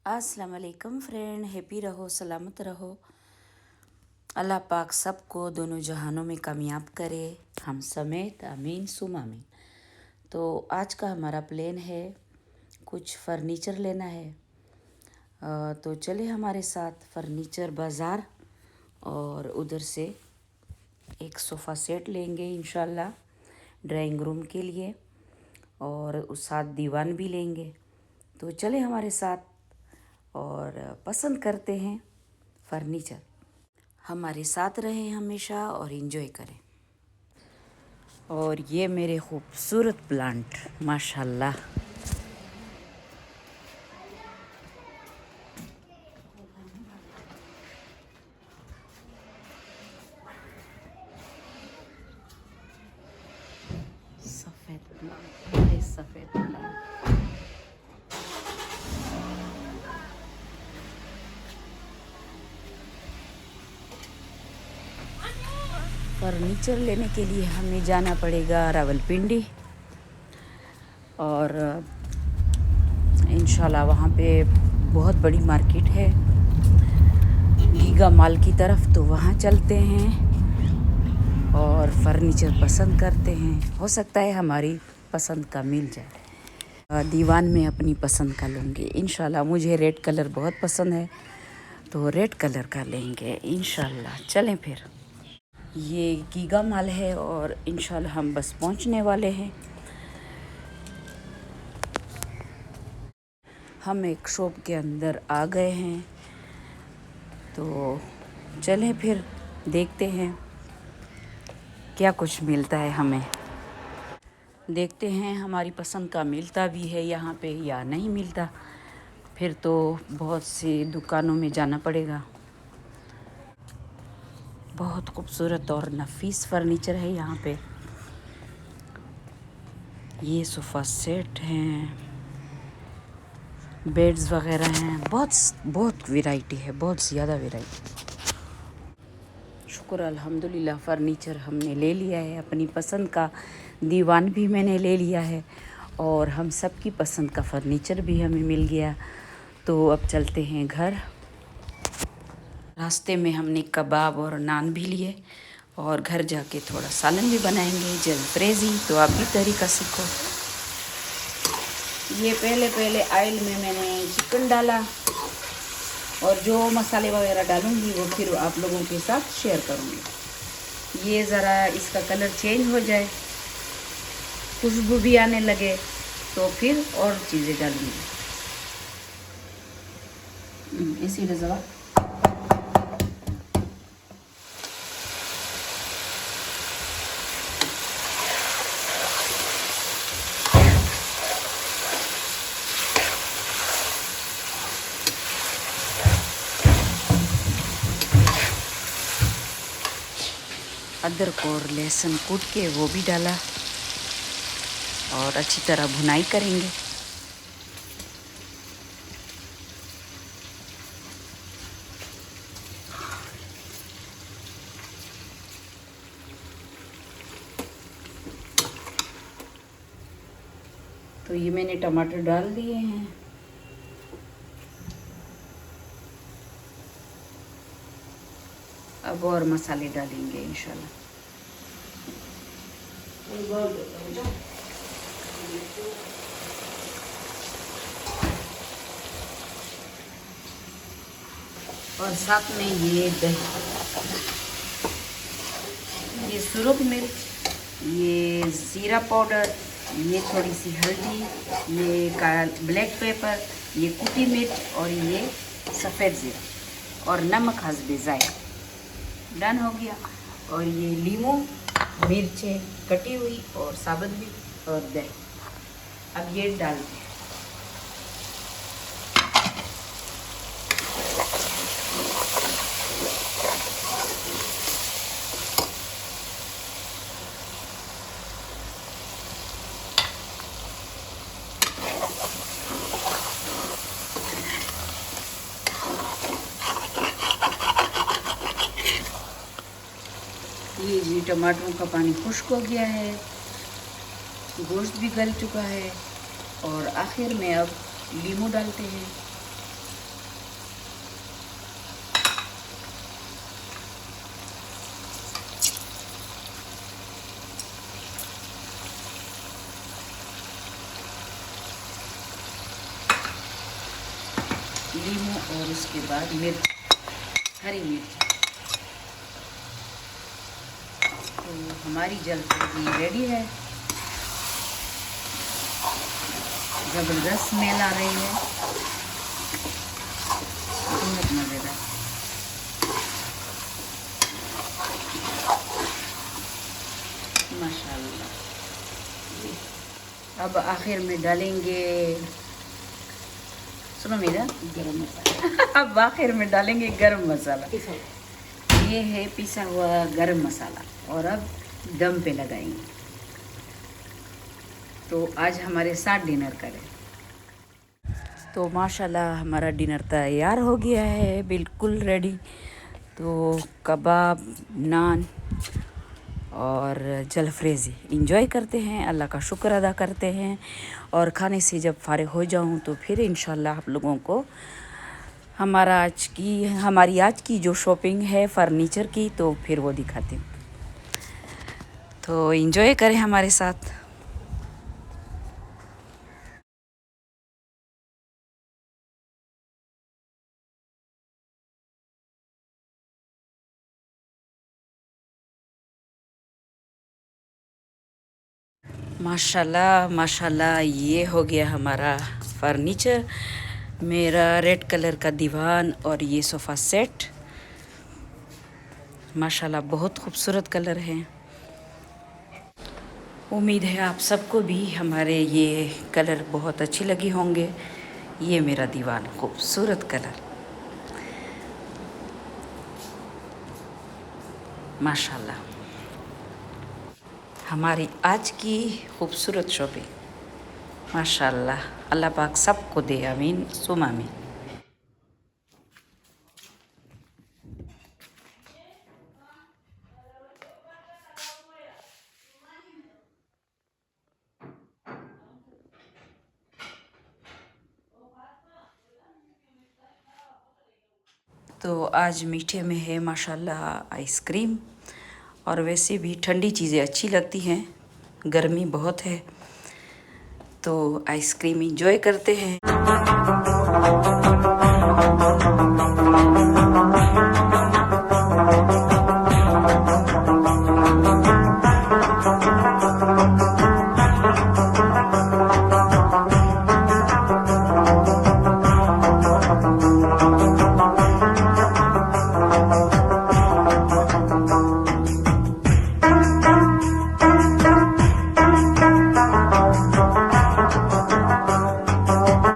अस्सलाम वालेकुम friend, happy रहो, सलामत रहो। अल्लाह पाक सबको दोनों जहानों में कामयाब करे, हम समेत, आमीन सुम आमीन। तो आज का हमारा प्लान है, कुछ फ़र्नीचर लेना है। तो चले हमारे साथ फ़र्नीचर बाज़ार, और उधर से एक सोफ़ा सेट लेंगे इंशाल्लाह ड्राइंग रूम के लिए, और उस साथ दीवान भी लेंगे। तो चले हमारे साथ और पसंद करते हैं फ़र्नीचर। हमारे साथ रहें हमेशा और इन्जॉय करें। और ये मेरे खूबसूरत प्लांट माशाल्लाह। सफ़ेद प्लांट, बड़े सफ़ेद प्लांट। फर्नीचर लेने के लिए हमें जाना पड़ेगा रावलपिंडी, और इंशाल्लाह वहाँ पे बहुत बड़ी मार्केट है गीगा मॉल की तरफ। तो वहाँ चलते हैं और फर्नीचर पसंद करते हैं। हो सकता है हमारी पसंद का मिल जाए। दीवान में अपनी पसंद का लूँगी इंशाल्लाह। मुझे रेड कलर बहुत पसंद है, तो रेड कलर का लेंगे इंशाल्लाह। चलें फिर। ये गीगा मॉल है और इंशाल्लाह हम बस पहुंचने वाले हैं। हम एक शॉप के अंदर आ गए हैं, तो चलें फिर देखते हैं क्या कुछ मिलता है हमें। देखते हैं हमारी पसंद का मिलता भी है यहाँ पे या नहीं मिलता। फिर तो बहुत सी दुकानों में जाना पड़ेगा। बहुत खूबसूरत और नफीस फर्नीचर है यहाँ पे। ये सोफ़ा सेट हैं, बेड्स वगैरह हैं, बहुत वैरायटी है, बहुत ज़्यादा वैरायटी। शुक्र अल्हम्दुलिल्लाह फ़र्नीचर हमने ले लिया है अपनी पसंद का। दीवान भी मैंने ले लिया है और हम सब की पसंद का फ़र्नीचर भी हमें मिल गया। तो अब चलते हैं घर। रास्ते में हमने कबाब और नान भी लिए, और घर जाके थोड़ा सालन भी बनाएंगे जलफ्रेज़ी। तो आप भी तरीका सीखो। ये पहले ऑयल में मैंने चिकन डाला, और जो मसाले वगैरह डालूंगी वो फिर आप लोगों के साथ शेयर करूंगी। ये ज़रा इसका कलर चेंज हो जाए, खुशबू भी आने लगे, तो फिर और चीज़ें डालूंगी। इसी रज़ा अदरक और लहसुन कूट के वो भी डाला, और अच्छी तरह भुनाई करेंगे। तो ये मैंने टमाटर डाल दिए हैं। अब और मसाले डालेंगे इंशाल्लाह। और साथ में ये दही, ये सुरख मिर्च, ये ज़ीरा पाउडर, ये थोड़ी सी हल्दी, ये ब्लैक पेपर, ये कुटी मिर्च, और ये सफ़ेद ज़ीरा, और नमक हस्बे ज़ायक़ा। डन हो गया। और ये लीमू, मिर्चें कटी हुई और साबुत भी, और दही। अब ये डालते हैं। ये जी टमाटरों का पानी खुश्क हो गया है, गोश्त भी गल चुका है, और आखिर में अब लीमू डालते हैं। लीमू और उसके बाद मिर्च, हरी मिर्च। तो हमारी जलफेजी रेडी है। ज़बरदस्त स्मेल आ रही है, बहुत मज़ेदार। माशाल्लाह। अब आखिर में डालेंगे, सुनो मेरा, गरम मसाला। अब आखिर में डालेंगे गरम मसाला। ये है पिसा हुआ गरम मसाला और अब दम पे लगाएंगे। तो आज हमारे साथ डिनर करें। तो माशाल्लाह हमारा डिनर तैयार हो गया है, बिल्कुल रेडी। तो कबाब, नान और जलफ्रेज़ी इंजॉय करते हैं, अल्लाह का शुक्र अदा करते हैं। और खाने से जब फारिग हो जाऊं तो फिर इंशाल्लाह आप लोगों को हमारी आज की जो शॉपिंग है फ़र्नीचर की, तो फिर वो दिखाती हूँ। तो इंजॉय करें हमारे साथ। माशाल्लाह माशाल्लाह, ये हो गया हमारा फ़र्नीचर। मेरा रेड कलर का दीवान और ये सोफ़ा सेट, माशाल्लाह बहुत खूबसूरत कलर हैं। उम्मीद है आप सबको भी हमारे ये कलर बहुत अच्छे लगे होंगे। ये मेरा दीवान, खूबसूरत कलर, माशाल्लाह। हमारी आज की खूबसूरत शॉपिंग, माशाल्लाह। अल्लाह पाक सबको दे, आमीन सुम आमीन। तो आज मीठे में है माशाल्लाह आइसक्रीम। और वैसे भी ठंडी चीज़ें अच्छी लगती हैं, गर्मी बहुत है तो आइसक्रीम इंजॉय करते हैं।